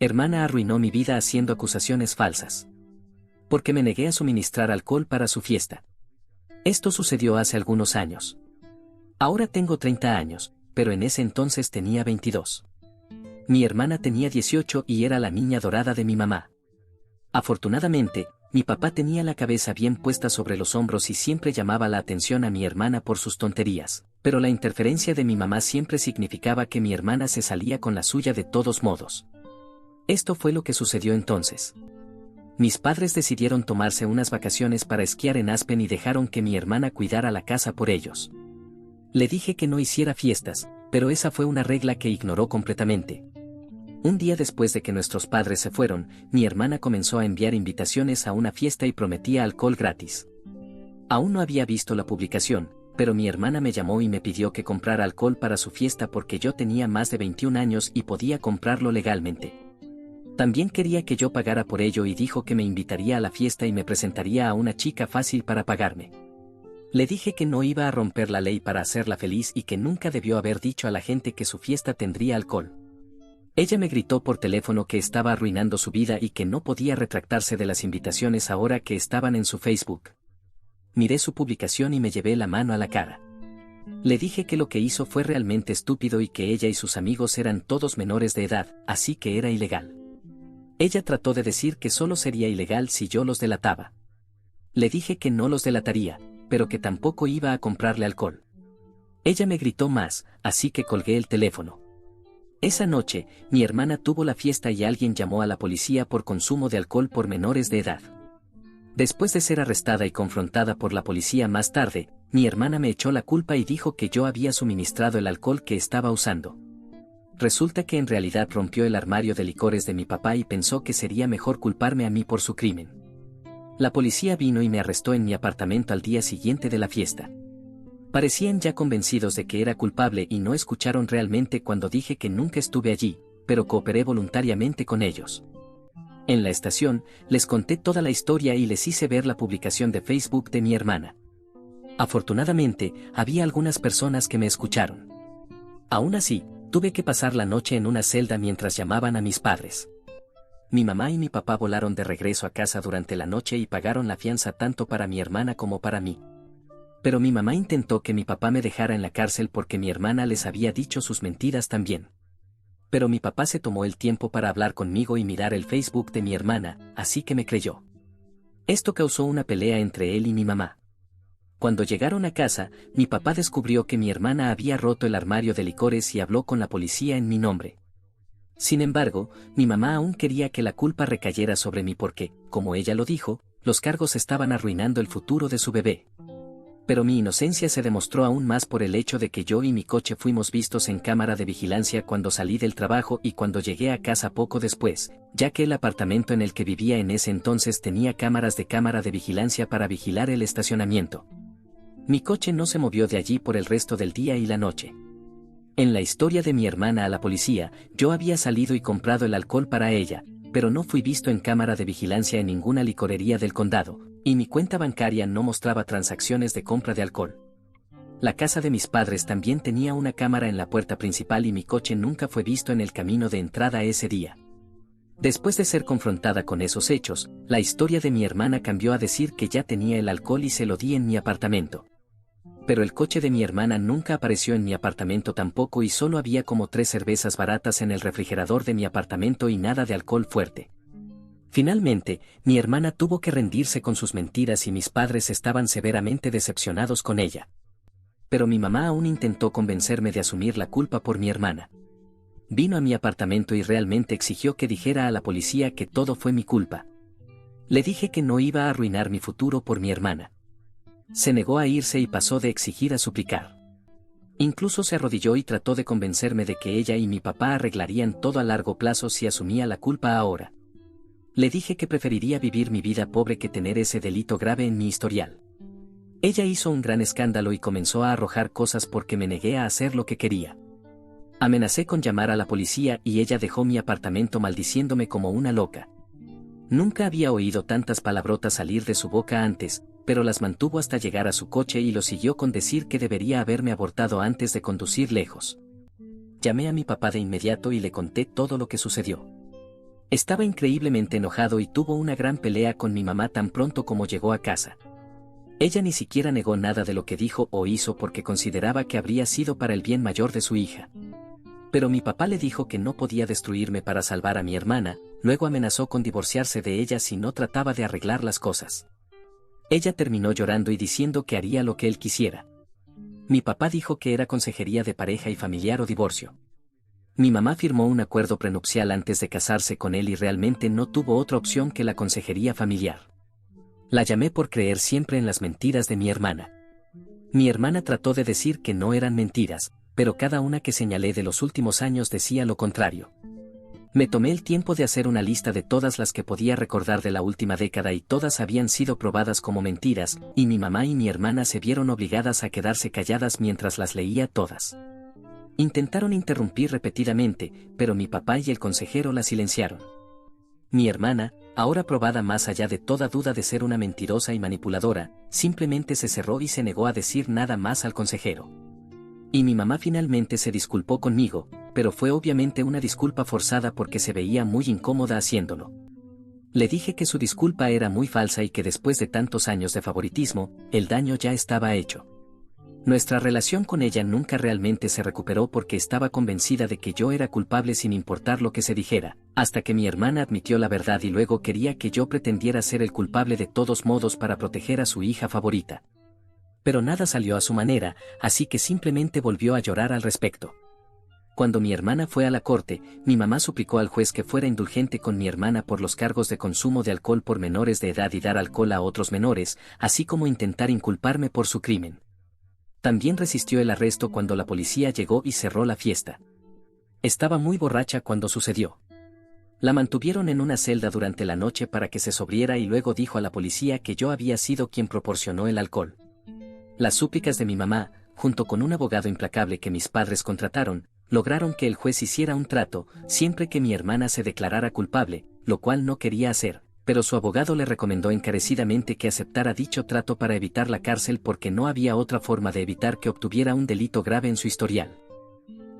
hermana arruinó mi vida haciendo acusaciones falsas. Porque me negué a suministrar alcohol para su fiesta. Esto sucedió hace algunos años. Ahora tengo 30 años, pero en ese entonces tenía 22. Mi hermana tenía 18 y era la niña dorada de mi mamá. Afortunadamente, mi papá tenía la cabeza bien puesta sobre los hombros y siempre llamaba la atención a mi hermana por sus tonterías, pero la interferencia de mi mamá siempre significaba que mi hermana se salía con la suya de todos modos. Esto fue lo que sucedió entonces. Mis padres decidieron tomarse unas vacaciones para esquiar en Aspen y dejaron que mi hermana cuidara la casa por ellos. Le dije que no hiciera fiestas, pero esa fue una regla que ignoró completamente. Un día después de que nuestros padres se fueron, mi hermana comenzó a enviar invitaciones a una fiesta y prometía alcohol gratis. Aún no había visto la publicación, pero mi hermana me llamó y me pidió que comprara alcohol para su fiesta porque yo tenía más de 21 años y podía comprarlo legalmente. También quería que yo pagara por ello y dijo que me invitaría a la fiesta y me presentaría a una chica fácil para pagarme. Le dije que no iba a romper la ley para hacerla feliz y que nunca debió haber dicho a la gente que su fiesta tendría alcohol. Ella me gritó por teléfono que estaba arruinando su vida y que no podía retractarse de las invitaciones ahora que estaban en su Facebook. Miré su publicación y me llevé la mano a la cara. Le dije que lo que hizo fue realmente estúpido y que ella y sus amigos eran todos menores de edad, así que era ilegal. Ella trató de decir que solo sería ilegal si yo los delataba. Le dije que no los delataría, pero que tampoco iba a comprarle alcohol. Ella me gritó más, así que colgué el teléfono. Esa noche, mi hermana tuvo la fiesta y alguien llamó a la policía por consumo de alcohol por menores de edad. Después de ser arrestada y confrontada por la policía más tarde, mi hermana me echó la culpa y dijo que yo había suministrado el alcohol que estaba usando. Resulta que en realidad rompió el armario de licores de mi papá y pensó que sería mejor culparme a mí por su crimen. La policía vino y me arrestó en mi apartamento al día siguiente de la fiesta. Parecían ya convencidos de que era culpable y no escucharon realmente cuando dije que nunca estuve allí, pero cooperé voluntariamente con ellos. En la estación, les conté toda la historia y les hice ver la publicación de Facebook de mi hermana. Afortunadamente, había algunas personas que me escucharon. Aún así, tuve que pasar la noche en una celda mientras llamaban a mis padres. Mi mamá y mi papá volaron de regreso a casa durante la noche y pagaron la fianza tanto para mi hermana como para mí. Pero mi mamá intentó que mi papá me dejara en la cárcel porque mi hermana les había dicho sus mentiras también. Pero mi papá se tomó el tiempo para hablar conmigo y mirar el Facebook de mi hermana, así que me creyó. Esto causó una pelea entre él y mi mamá. Cuando llegaron a casa, mi papá descubrió que mi hermana había roto el armario de licores y habló con la policía en mi nombre. Sin embargo, mi mamá aún quería que la culpa recayera sobre mí porque, como ella lo dijo, los cargos estaban arruinando el futuro de su bebé. Pero mi inocencia se demostró aún más por el hecho de que yo y mi coche fuimos vistos en cámara de vigilancia cuando salí del trabajo y cuando llegué a casa poco después, ya que el apartamento en el que vivía en ese entonces tenía cámaras de cámara de vigilancia para vigilar el estacionamiento. Mi coche no se movió de allí por el resto del día y la noche. En la historia de mi hermana a la policía, yo había salido y comprado el alcohol para ella, pero no fui visto en cámara de vigilancia en ninguna licorería del condado, y mi cuenta bancaria no mostraba transacciones de compra de alcohol. La casa de mis padres también tenía una cámara en la puerta principal y mi coche nunca fue visto en el camino de entrada ese día. Después de ser confrontada con esos hechos, la historia de mi hermana cambió a decir que ya tenía el alcohol y se lo di en mi apartamento. Pero el coche de mi hermana nunca apareció en mi apartamento tampoco y solo había como 3 cervezas baratas en el refrigerador de mi apartamento y nada de alcohol fuerte. Finalmente, mi hermana tuvo que rendirse con sus mentiras y mis padres estaban severamente decepcionados con ella. Pero mi mamá aún intentó convencerme de asumir la culpa por mi hermana. Vino a mi apartamento y realmente exigió que dijera a la policía que todo fue mi culpa. Le dije que no iba a arruinar mi futuro por mi hermana. Se negó a irse y pasó de exigir a suplicar. Incluso se arrodilló y trató de convencerme de que ella y mi papá arreglarían todo a largo plazo si asumía la culpa ahora. Le dije que preferiría vivir mi vida pobre que tener ese delito grave en mi historial. Ella hizo un gran escándalo y comenzó a arrojar cosas porque me negué a hacer lo que quería. Amenacé con llamar a la policía y ella dejó mi apartamento maldiciéndome como una loca. Nunca había oído tantas palabrotas salir de su boca antes, pero las mantuvo hasta llegar a su coche y lo siguió con decir que debería haberme abortado antes de conducir lejos. Llamé a mi papá de inmediato y le conté todo lo que sucedió. Estaba increíblemente enojado y tuvo una gran pelea con mi mamá tan pronto como llegó a casa. Ella ni siquiera negó nada de lo que dijo o hizo porque consideraba que habría sido para el bien mayor de su hija. Pero mi papá le dijo que no podía destruirme para salvar a mi hermana, luego amenazó con divorciarse de ella si no trataba de arreglar las cosas. Ella terminó llorando y diciendo que haría lo que él quisiera. Mi papá dijo que era consejería de pareja y familiar o divorcio. Mi mamá firmó un acuerdo prenupcial antes de casarse con él y realmente no tuvo otra opción que la consejería familiar. La llamé por creer siempre en las mentiras de mi hermana. Mi hermana trató de decir que no eran mentiras, pero cada una que señalé de los últimos años decía lo contrario. Me tomé el tiempo de hacer una lista de todas las que podía recordar de la última década y todas habían sido probadas como mentiras, y mi mamá y mi hermana se vieron obligadas a quedarse calladas mientras las leía todas. Intentaron interrumpir repetidamente, pero mi papá y el consejero la silenciaron. Mi hermana, ahora probada más allá de toda duda de ser una mentirosa y manipuladora, simplemente se cerró y se negó a decir nada más al consejero. Y mi mamá finalmente se disculpó conmigo, pero fue obviamente una disculpa forzada porque se veía muy incómoda haciéndolo. Le dije que su disculpa era muy falsa y que después de tantos años de favoritismo, el daño ya estaba hecho. Nuestra relación con ella nunca realmente se recuperó porque estaba convencida de que yo era culpable sin importar lo que se dijera, hasta que mi hermana admitió la verdad y luego quería que yo pretendiera ser el culpable de todos modos para proteger a su hija favorita. Pero nada salió a su manera, así que simplemente volvió a llorar al respecto. Cuando mi hermana fue a la corte, mi mamá suplicó al juez que fuera indulgente con mi hermana por los cargos de consumo de alcohol por menores de edad y dar alcohol a otros menores, así como intentar inculparme por su crimen. También resistió el arresto cuando la policía llegó y cerró la fiesta. Estaba muy borracha cuando sucedió. La mantuvieron en una celda durante la noche para que se sobriera y luego dijo a la policía que yo había sido quien proporcionó el alcohol. Las súplicas de mi mamá, junto con un abogado implacable que mis padres contrataron, lograron que el juez hiciera un trato, siempre que mi hermana se declarara culpable, lo cual no quería hacer, pero su abogado le recomendó encarecidamente que aceptara dicho trato para evitar la cárcel porque no había otra forma de evitar que obtuviera un delito grave en su historial.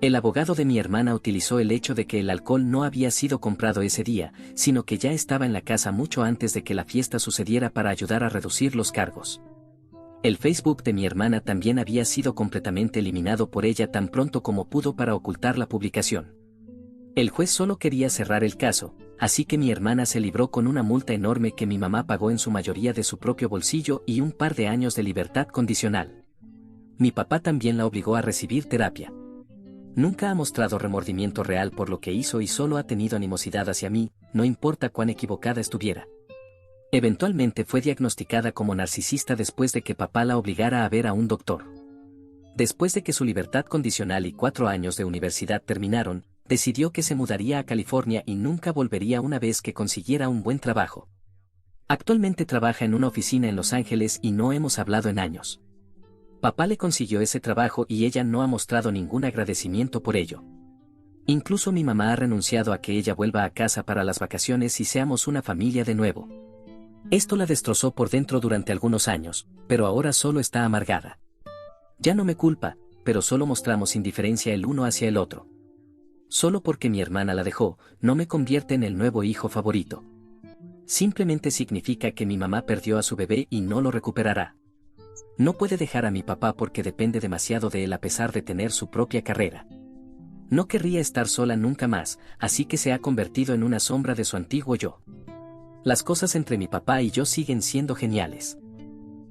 El abogado de mi hermana utilizó el hecho de que el alcohol no había sido comprado ese día, sino que ya estaba en la casa mucho antes de que la fiesta sucediera para ayudar a reducir los cargos. El Facebook de mi hermana también había sido completamente eliminado por ella tan pronto como pudo para ocultar la publicación. El juez solo quería cerrar el caso, así que mi hermana se libró con una multa enorme que mi mamá pagó en su mayoría de su propio bolsillo y un par de años de libertad condicional. Mi papá también la obligó a recibir terapia. Nunca ha mostrado remordimiento real por lo que hizo y solo ha tenido animosidad hacia mí, no importa cuán equivocada estuviera. Eventualmente fue diagnosticada como narcisista después de que papá la obligara a ver a un doctor. Después de que su libertad condicional y 4 años de universidad terminaron, decidió que se mudaría a California y nunca volvería una vez que consiguiera un buen trabajo. Actualmente trabaja en una oficina en Los Ángeles y no hemos hablado en años. Papá le consiguió ese trabajo y ella no ha mostrado ningún agradecimiento por ello. Incluso mi mamá ha renunciado a que ella vuelva a casa para las vacaciones y seamos una familia de nuevo. Esto la destrozó por dentro durante algunos años, pero ahora solo está amargada. Ya no me culpa, pero solo mostramos indiferencia el uno hacia el otro. Solo porque mi hermana la dejó, no me convierte en el nuevo hijo favorito. Simplemente significa que mi mamá perdió a su bebé y no lo recuperará. No puede dejar a mi papá porque depende demasiado de él a pesar de tener su propia carrera. No querría estar sola nunca más, así que se ha convertido en una sombra de su antiguo yo. Las cosas entre mi papá y yo siguen siendo geniales.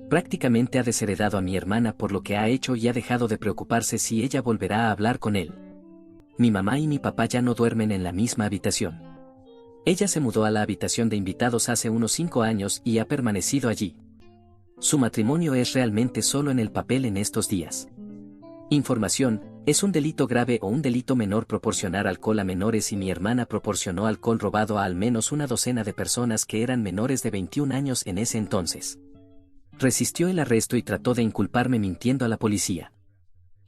Prácticamente ha desheredado a mi hermana por lo que ha hecho y ha dejado de preocuparse si ella volverá a hablar con él. Mi mamá y mi papá ya no duermen en la misma habitación. Ella se mudó a la habitación de invitados hace unos 5 años y ha permanecido allí. Su matrimonio es realmente solo en el papel en estos días. Información: ¿es un delito grave o un delito menor proporcionar alcohol a menores y mi hermana proporcionó alcohol robado a al menos una docena de personas que eran menores de 21 años en ese entonces? Resistió el arresto y trató de inculparme mintiendo a la policía.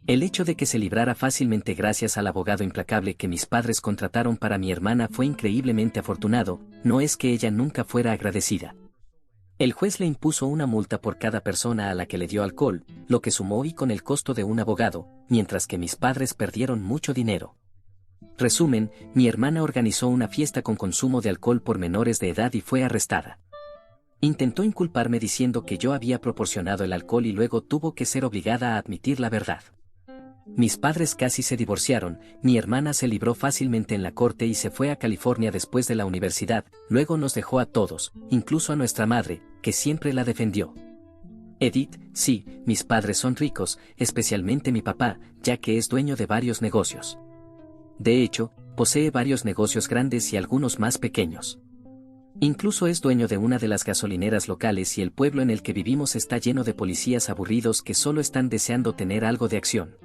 El hecho de que se librara fácilmente gracias al abogado implacable que mis padres contrataron para mi hermana fue increíblemente afortunado, no es que ella nunca fuera agradecida. El juez le impuso una multa por cada persona a la que le dio alcohol, lo que sumó y con el costo de un abogado, mientras que mis padres perdieron mucho dinero. Resumen, mi hermana organizó una fiesta con consumo de alcohol por menores de edad y fue arrestada. Intentó inculparme diciendo que yo había proporcionado el alcohol y luego tuvo que ser obligada a admitir la verdad. Mis padres casi se divorciaron, mi hermana se libró fácilmente en la corte y se fue a California después de la universidad, luego nos dejó a todos, incluso a nuestra madre, que siempre la defendió. Edith, sí, mis padres son ricos, especialmente mi papá, ya que es dueño de varios negocios. De hecho, posee varios negocios grandes y algunos más pequeños. Incluso es dueño de una de las gasolineras locales y el pueblo en el que vivimos está lleno de policías aburridos que solo están deseando tener algo de acción.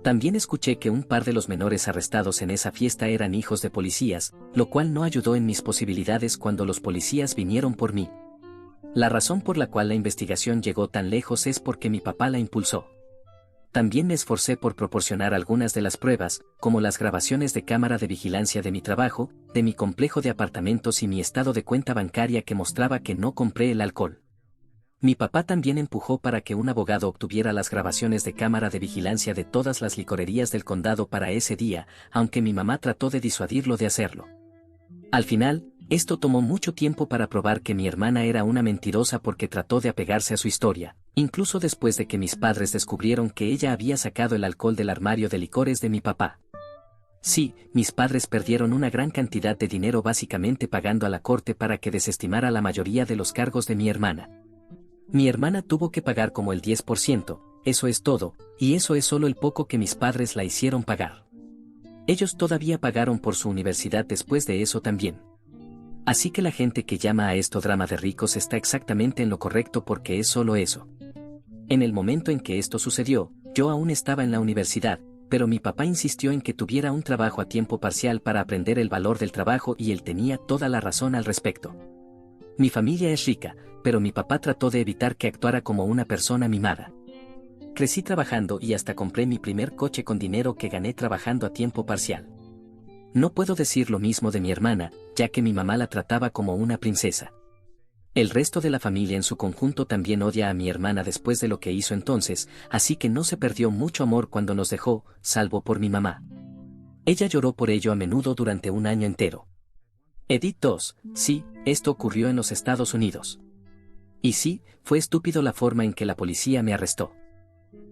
También escuché que un par de los menores arrestados en esa fiesta eran hijos de policías, lo cual no ayudó en mis posibilidades cuando los policías vinieron por mí. La razón por la cual la investigación llegó tan lejos es porque mi papá la impulsó. También me esforcé por proporcionar algunas de las pruebas, como las grabaciones de cámara de vigilancia de mi trabajo, de mi complejo de apartamentos y mi estado de cuenta bancaria que mostraba que no compré el alcohol. Mi papá también empujó para que un abogado obtuviera las grabaciones de cámara de vigilancia de todas las licorerías del condado para ese día, aunque mi mamá trató de disuadirlo de hacerlo. Al final, esto tomó mucho tiempo para probar que mi hermana era una mentirosa porque trató de apegarse a su historia, incluso después de que mis padres descubrieron que ella había sacado el alcohol del armario de licores de mi papá. Sí, mis padres perdieron una gran cantidad de dinero básicamente pagando a la corte para que desestimara la mayoría de los cargos de mi hermana. Mi hermana tuvo que pagar como el 10%, eso es todo, y eso es solo el poco que mis padres la hicieron pagar. Ellos todavía pagaron por su universidad después de eso también. Así que la gente que llama a esto drama de ricos está exactamente en lo correcto porque es solo eso. En el momento en que esto sucedió, yo aún estaba en la universidad, pero mi papá insistió en que tuviera un trabajo a tiempo parcial para aprender el valor del trabajo y él tenía toda la razón al respecto. Mi familia es rica, pero mi papá trató de evitar que actuara como una persona mimada. Crecí trabajando y hasta compré mi primer coche con dinero que gané trabajando a tiempo parcial. No puedo decir lo mismo de mi hermana, ya que mi mamá la trataba como una princesa. El resto de la familia en su conjunto también odia a mi hermana después de lo que hizo entonces, así que no se perdió mucho amor cuando nos dejó, salvo por mi mamá. Ella lloró por ello a menudo durante un año entero. Edith 2, sí, esto ocurrió en los Estados Unidos. Y sí, fue estúpido la forma en que la policía me arrestó.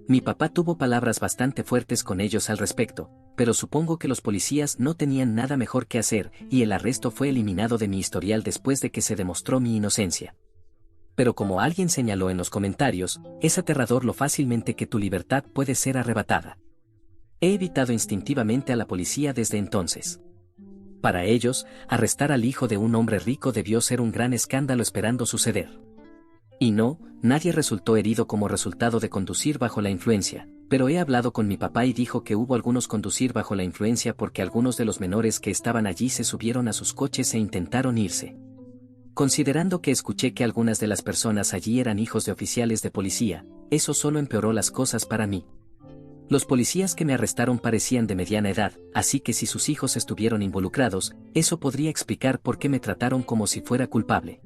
Mi papá tuvo palabras bastante fuertes con ellos al respecto, pero supongo que los policías no tenían nada mejor que hacer y el arresto fue eliminado de mi historial después de que se demostró mi inocencia. Pero como alguien señaló en los comentarios, es aterrador lo fácilmente que tu libertad puede ser arrebatada. He evitado instintivamente a la policía desde entonces. Para ellos, arrestar al hijo de un hombre rico debió ser un gran escándalo esperando suceder. Y no, nadie resultó herido como resultado de conducir bajo la influencia, pero he hablado con mi papá y dijo que hubo algunos conducir bajo la influencia porque algunos de los menores que estaban allí se subieron a sus coches e intentaron irse. Considerando que escuché que algunas de las personas allí eran hijos de oficiales de policía, eso solo empeoró las cosas para mí. Los policías que me arrestaron parecían de mediana edad, así que si sus hijos estuvieron involucrados, eso podría explicar por qué me trataron como si fuera culpable.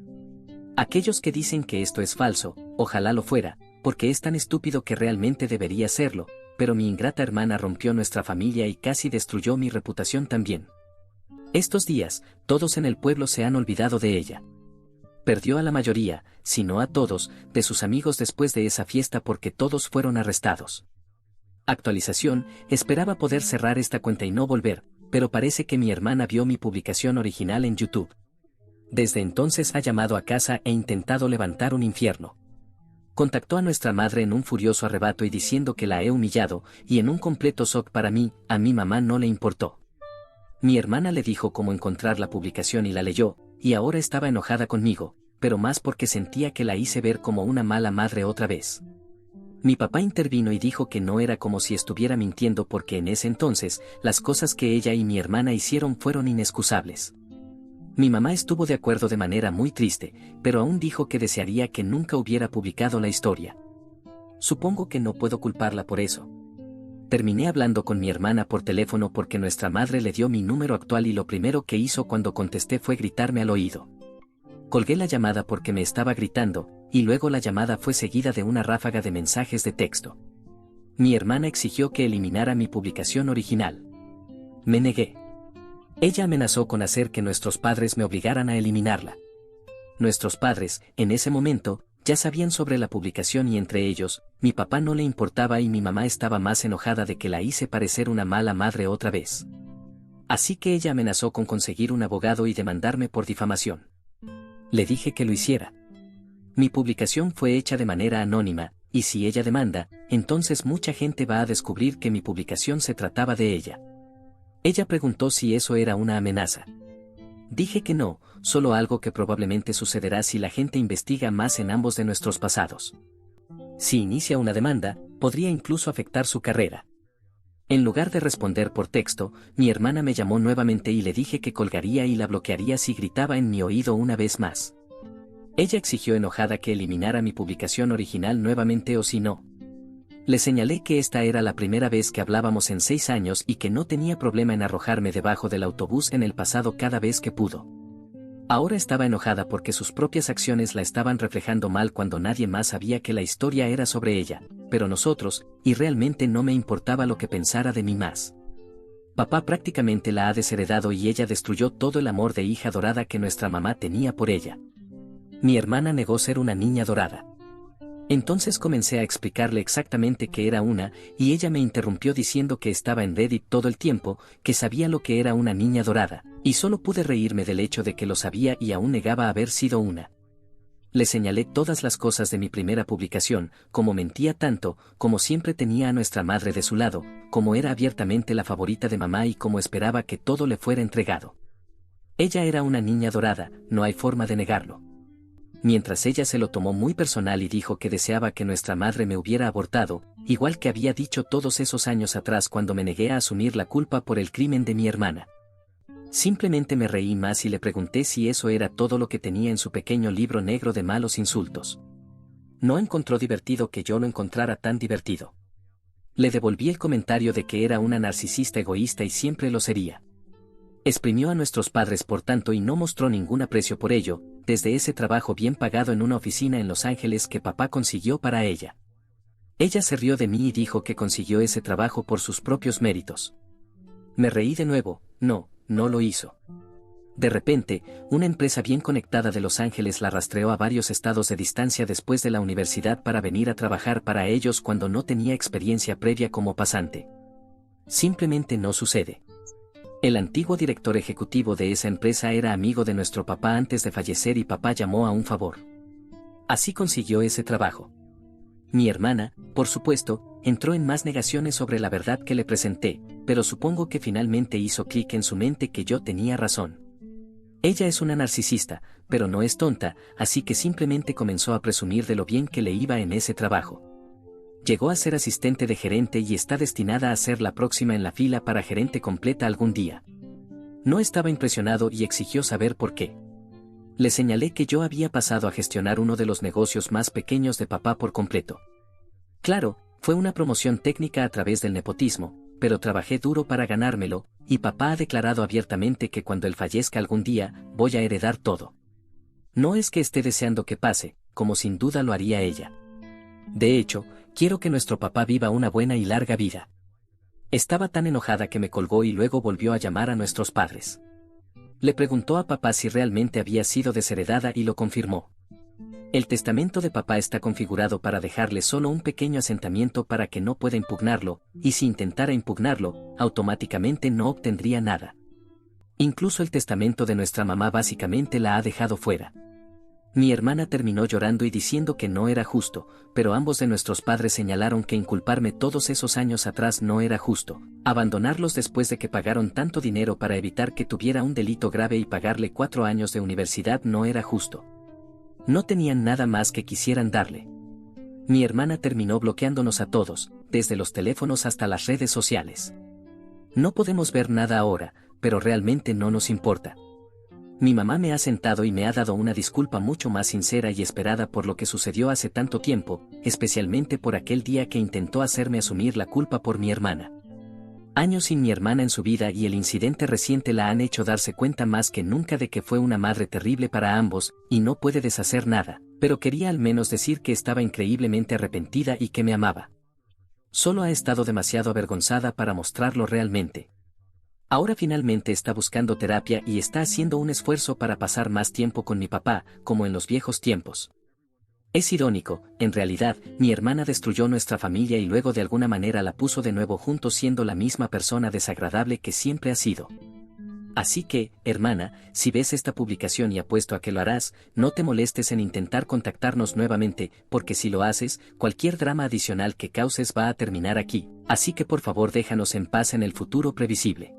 Aquellos que dicen que esto es falso, ojalá lo fuera, porque es tan estúpido que realmente debería serlo, pero mi ingrata hermana rompió nuestra familia y casi destruyó mi reputación también. Estos días, todos en el pueblo se han olvidado de ella. Perdió a la mayoría, si no a todos, de sus amigos después de esa fiesta porque todos fueron arrestados. Actualización, esperaba poder cerrar esta cuenta y no volver, pero parece que mi hermana vio mi publicación original en YouTube. Desde entonces ha llamado a casa e intentado levantar un infierno. Contactó a nuestra madre en un furioso arrebato y diciendo que la he humillado, y en un completo shock para mí, a mi mamá no le importó. Mi hermana le dijo cómo encontrar la publicación y la leyó, y ahora estaba enojada conmigo, pero más porque sentía que la hice ver como una mala madre otra vez. Mi papá intervino y dijo que no era como si estuviera mintiendo porque en ese entonces, las cosas que ella y mi hermana hicieron fueron inexcusables. Mi mamá estuvo de acuerdo de manera muy triste, pero aún dijo que desearía que nunca hubiera publicado la historia. Supongo que no puedo culparla por eso. Terminé hablando con mi hermana por teléfono porque nuestra madre le dio mi número actual y lo primero que hizo cuando contesté fue gritarme al oído. Colgué la llamada porque me estaba gritando, y luego la llamada fue seguida de una ráfaga de mensajes de texto. Mi hermana exigió que eliminara mi publicación original. Me negué. Ella amenazó con hacer que nuestros padres me obligaran a eliminarla. Nuestros padres, en ese momento, ya sabían sobre la publicación y entre ellos, mi papá no le importaba y mi mamá estaba más enojada de que la hice parecer una mala madre otra vez. Así que ella amenazó con conseguir un abogado y demandarme por difamación. Le dije que lo hiciera. Mi publicación fue hecha de manera anónima, y si ella demanda, entonces mucha gente va a descubrir que mi publicación se trataba de ella. Ella preguntó si eso era una amenaza. Dije que no, solo algo que probablemente sucederá si la gente investiga más en ambos de nuestros pasados. Si inicia una demanda, podría incluso afectar su carrera. En lugar de responder por texto, mi hermana me llamó nuevamente y le dije que colgaría y la bloquearía si gritaba en mi oído una vez más. Ella exigió enojada que eliminara mi publicación original nuevamente o si no. Le señalé que esta era la primera vez que hablábamos en 6 años y que no tenía problema en arrojarme debajo del autobús en el pasado cada vez que pudo. Ahora estaba enojada porque sus propias acciones la estaban reflejando mal cuando nadie más sabía que la historia era sobre ella, pero nosotros, y realmente no me importaba lo que pensara de mí más. Papá prácticamente la ha desheredado y ella destruyó todo el amor de hija dorada que nuestra mamá tenía por ella. Mi hermana negó ser una niña dorada. Entonces comencé a explicarle exactamente qué era una, y ella me interrumpió diciendo que estaba en Reddit todo el tiempo, que sabía lo que era una niña dorada, y solo pude reírme del hecho de que lo sabía y aún negaba haber sido una. Le señalé todas las cosas de mi primera publicación, como mentía tanto, como siempre tenía a nuestra madre de su lado, como era abiertamente la favorita de mamá y como esperaba que todo le fuera entregado. Ella era una niña dorada, no hay forma de negarlo. Mientras ella se lo tomó muy personal y dijo que deseaba que nuestra madre me hubiera abortado, igual que había dicho todos esos años atrás cuando me negué a asumir la culpa por el crimen de mi hermana. Simplemente me reí más y le pregunté si eso era todo lo que tenía en su pequeño libro negro de malos insultos. No encontró divertido que yo lo encontrara tan divertido. Le devolví el comentario de que era una narcisista egoísta y siempre lo sería. Exprimió a nuestros padres por tanto y no mostró ningún aprecio por ello, desde ese trabajo bien pagado en una oficina en Los Ángeles que papá consiguió para ella. Ella se rió de mí y dijo que consiguió ese trabajo por sus propios méritos. Me reí de nuevo, no lo hizo. De repente, una empresa bien conectada de Los Ángeles la rastreó a varios estados de distancia después de la universidad para venir a trabajar para ellos cuando no tenía experiencia previa como pasante. Simplemente no sucede. El antiguo director ejecutivo de esa empresa era amigo de nuestro papá antes de fallecer y papá llamó a un favor. Así consiguió ese trabajo. Mi hermana, por supuesto, entró en más negaciones sobre la verdad que le presenté, pero supongo que finalmente hizo clic en su mente que yo tenía razón. Ella es una narcisista, pero no es tonta, así que simplemente comenzó a presumir de lo bien que le iba en ese trabajo. Llegó a ser asistente de gerente y está destinada a ser la próxima en la fila para gerente completa algún día. No estaba impresionado y exigió saber por qué. Le señalé que yo había pasado a gestionar uno de los negocios más pequeños de papá por completo. Claro, fue una promoción técnica a través del nepotismo, pero trabajé duro para ganármelo, y papá ha declarado abiertamente que cuando él fallezca algún día, voy a heredar todo. No es que esté deseando que pase, como sin duda lo haría ella. De hecho, quiero que nuestro papá viva una buena y larga vida. Estaba tan enojada que me colgó y luego volvió a llamar a nuestros padres. Le preguntó a papá si realmente había sido desheredada y lo confirmó. El testamento de papá está configurado para dejarle solo un pequeño asentamiento para que no pueda impugnarlo, y si intentara impugnarlo, automáticamente no obtendría nada. Incluso el testamento de nuestra mamá básicamente la ha dejado fuera. Mi hermana terminó llorando y diciendo que no era justo, pero ambos de nuestros padres señalaron que inculparme todos esos años atrás no era justo, abandonarlos después de que pagaron tanto dinero para evitar que tuviera un delito grave y pagarle 4 años de universidad no era justo. No tenían nada más que quisieran darle. Mi hermana terminó bloqueándonos a todos, desde los teléfonos hasta las redes sociales. No podemos ver nada ahora, pero realmente no nos importa. Mi mamá me ha sentado y me ha dado una disculpa mucho más sincera y esperada por lo que sucedió hace tanto tiempo, especialmente por aquel día que intentó hacerme asumir la culpa por mi hermana. Años sin mi hermana en su vida y el incidente reciente la han hecho darse cuenta más que nunca de que fue una madre terrible para ambos, y no puede deshacer nada, pero quería al menos decir que estaba increíblemente arrepentida y que me amaba. Solo ha estado demasiado avergonzada para mostrarlo realmente. Ahora finalmente está buscando terapia y está haciendo un esfuerzo para pasar más tiempo con mi papá, como en los viejos tiempos. Es irónico, en realidad, mi hermana destruyó nuestra familia y luego de alguna manera la puso de nuevo juntos siendo la misma persona desagradable que siempre ha sido. Así que, hermana, si ves esta publicación y apuesto a que lo harás, no te molestes en intentar contactarnos nuevamente, porque si lo haces, cualquier drama adicional que causes va a terminar aquí, así que por favor déjanos en paz en el futuro previsible.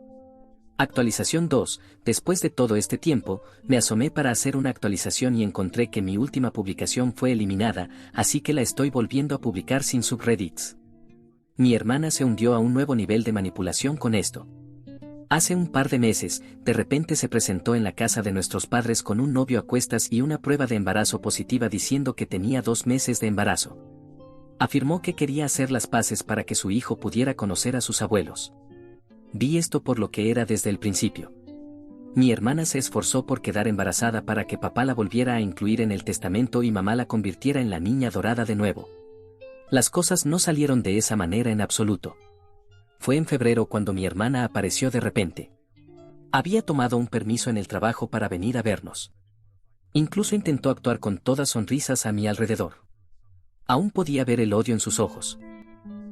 Actualización 2. Después de todo este tiempo, me asomé para hacer una actualización y encontré que mi última publicación fue eliminada, así que la estoy volviendo a publicar sin subreddits. Mi hermana se hundió a un nuevo nivel de manipulación con esto. Hace un par de meses, de repente se presentó en la casa de nuestros padres con un novio a cuestas y una prueba de embarazo positiva diciendo que tenía 2 meses de embarazo. Afirmó que quería hacer las paces para que su hijo pudiera conocer a sus abuelos. Vi esto por lo que era desde el principio. Mi hermana se esforzó por quedar embarazada para que papá la volviera a incluir en el testamento y mamá la convirtiera en la niña dorada de nuevo. Las cosas no salieron de esa manera en absoluto. Fue en febrero cuando mi hermana apareció de repente. Había tomado un permiso en el trabajo para venir a vernos. Incluso intentó actuar con todas sonrisas a mi alrededor. Aún podía ver el odio en sus ojos.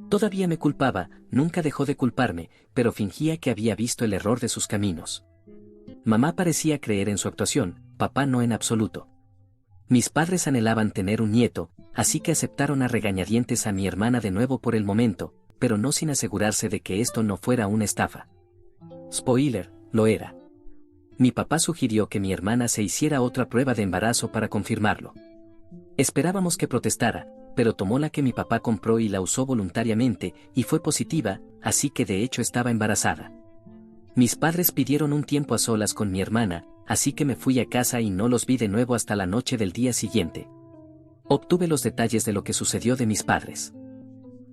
Todavía me culpaba, nunca dejó de culparme, pero fingía que había visto el error de sus caminos. Mamá parecía creer en su actuación, papá no en absoluto. Mis padres anhelaban tener un nieto, así que aceptaron a regañadientes a mi hermana de nuevo por el momento, pero no sin asegurarse de que esto no fuera una estafa. Spoiler, lo era. Mi papá sugirió que mi hermana se hiciera otra prueba de embarazo para confirmarlo. Esperábamos que protestara, pero tomó la que mi papá compró y la usó voluntariamente, y fue positiva, así que de hecho estaba embarazada. Mis padres pidieron un tiempo a solas con mi hermana, así que me fui a casa y no los vi de nuevo hasta la noche del día siguiente. Obtuve los detalles de lo que sucedió de mis padres.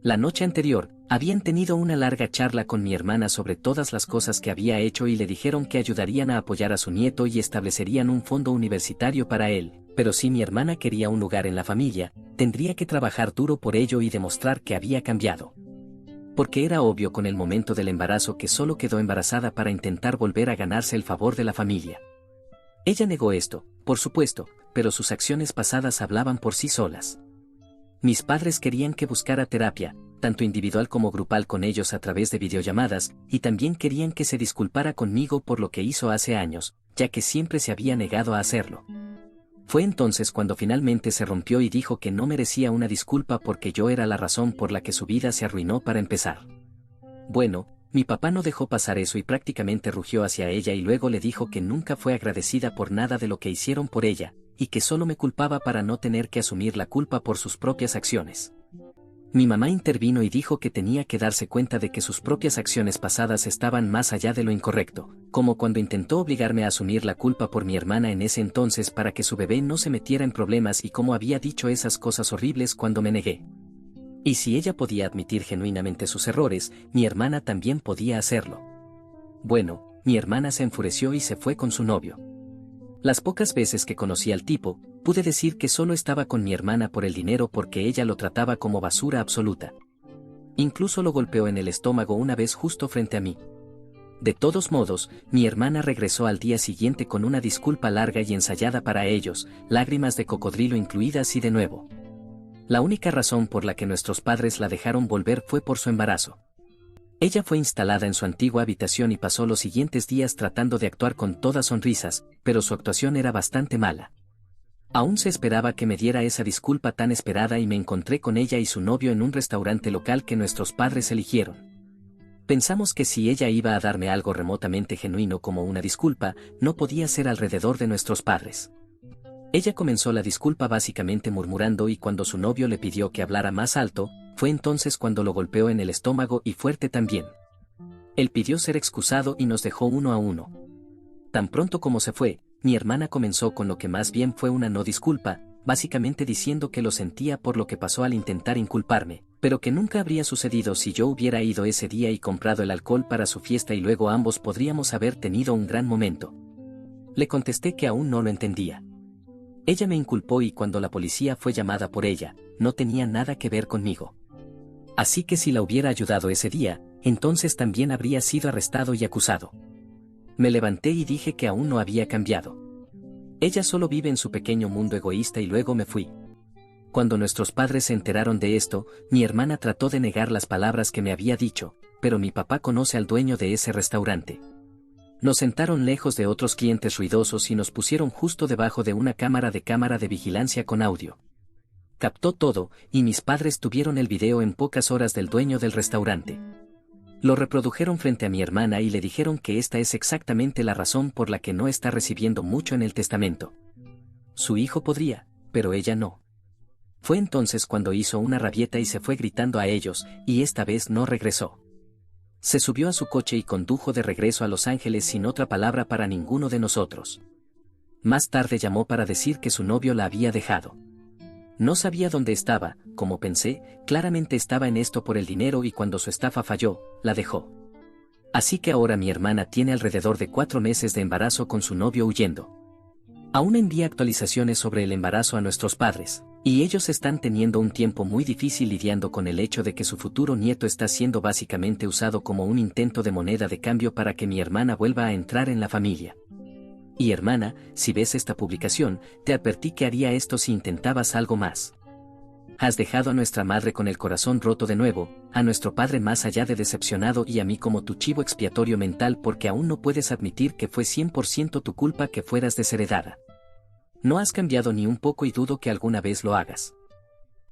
La noche anterior, habían tenido una larga charla con mi hermana sobre todas las cosas que había hecho y le dijeron que ayudarían a apoyar a su nieto y establecerían un fondo universitario para él, pero si mi hermana quería un lugar en la familia, tendría que trabajar duro por ello y demostrar que había cambiado. Porque era obvio con el momento del embarazo que solo quedó embarazada para intentar volver a ganarse el favor de la familia. Ella negó esto, por supuesto, pero sus acciones pasadas hablaban por sí solas. Mis padres querían que buscara terapia, tanto individual como grupal con ellos a través de videollamadas, y también querían que se disculpara conmigo por lo que hizo hace años, ya que siempre se había negado a hacerlo. Fue entonces cuando finalmente se rompió y dijo que no merecía una disculpa porque yo era la razón por la que su vida se arruinó para empezar. Bueno, mi papá no dejó pasar eso y prácticamente rugió hacia ella y luego le dijo que nunca fue agradecida por nada de lo que hicieron por ella, y que solo me culpaba para no tener que asumir la culpa por sus propias acciones. Mi mamá intervino y dijo que tenía que darse cuenta de que sus propias acciones pasadas estaban más allá de lo incorrecto, como cuando intentó obligarme a asumir la culpa por mi hermana en ese entonces para que su bebé no se metiera en problemas y cómo había dicho esas cosas horribles cuando me negué. Y si ella podía admitir genuinamente sus errores, mi hermana también podía hacerlo. Bueno, mi hermana se enfureció y se fue con su novio. Las pocas veces que conocí al tipo, pude decir que solo estaba con mi hermana por el dinero porque ella lo trataba como basura absoluta. Incluso lo golpeó en el estómago una vez justo frente a mí. De todos modos, mi hermana regresó al día siguiente con una disculpa larga y ensayada para ellos, lágrimas de cocodrilo incluidas y de nuevo. La única razón por la que nuestros padres la dejaron volver fue por su embarazo. Ella fue instalada en su antigua habitación y pasó los siguientes días tratando de actuar con todas sonrisas, pero su actuación era bastante mala. Aún se esperaba que me diera esa disculpa tan esperada y me encontré con ella y su novio en un restaurante local que nuestros padres eligieron. Pensamos que si ella iba a darme algo remotamente genuino como una disculpa, no podía ser alrededor de nuestros padres. Ella comenzó la disculpa básicamente murmurando y cuando su novio le pidió que hablara más alto, fue entonces cuando lo golpeó en el estómago y fuerte también. Él pidió ser excusado y nos dejó uno a uno. Tan pronto como se fue, mi hermana comenzó con lo que más bien fue una no disculpa, básicamente diciendo que lo sentía por lo que pasó al intentar inculparme, pero que nunca habría sucedido si yo hubiera ido ese día y comprado el alcohol para su fiesta y luego ambos podríamos haber tenido un gran momento. Le contesté que aún no lo entendía. Ella me inculpó y cuando la policía fue llamada por ella, no tenía nada que ver conmigo. Así que si la hubiera ayudado ese día, entonces también habría sido arrestado y acusado. Me levanté y dije que aún no había cambiado. Ella solo vive en su pequeño mundo egoísta y luego me fui. Cuando nuestros padres se enteraron de esto, mi hermana trató de negar las palabras que me había dicho, pero mi papá conoce al dueño de ese restaurante. Nos sentaron lejos de otros clientes ruidosos y nos pusieron justo debajo de una cámara de vigilancia con audio. Captó todo, y mis padres tuvieron el video en pocas horas del dueño del restaurante. Lo reprodujeron frente a mi hermana y le dijeron que esta es exactamente la razón por la que no está recibiendo mucho en el testamento. Su hijo podría, pero ella no. Fue entonces cuando hizo una rabieta y se fue gritando a ellos, y esta vez no regresó. Se subió a su coche y condujo de regreso a Los Ángeles sin otra palabra para ninguno de nosotros. Más tarde llamó para decir que su novio la había dejado. No sabía dónde estaba, como pensé, claramente estaba en esto por el dinero y cuando su estafa falló, la dejó. Así que ahora mi hermana tiene alrededor de 4 meses de embarazo con su novio huyendo. Aún envía actualizaciones sobre el embarazo a nuestros padres, y ellos están teniendo un tiempo muy difícil lidiando con el hecho de que su futuro nieto está siendo básicamente usado como un intento de moneda de cambio para que mi hermana vuelva a entrar en la familia. Y hermana, si ves esta publicación, te advertí que haría esto si intentabas algo más. Has dejado a nuestra madre con el corazón roto de nuevo, a nuestro padre más allá de decepcionado y a mí como tu chivo expiatorio mental porque aún no puedes admitir que fue 100% tu culpa que fueras desheredada. No has cambiado ni un poco y dudo que alguna vez lo hagas.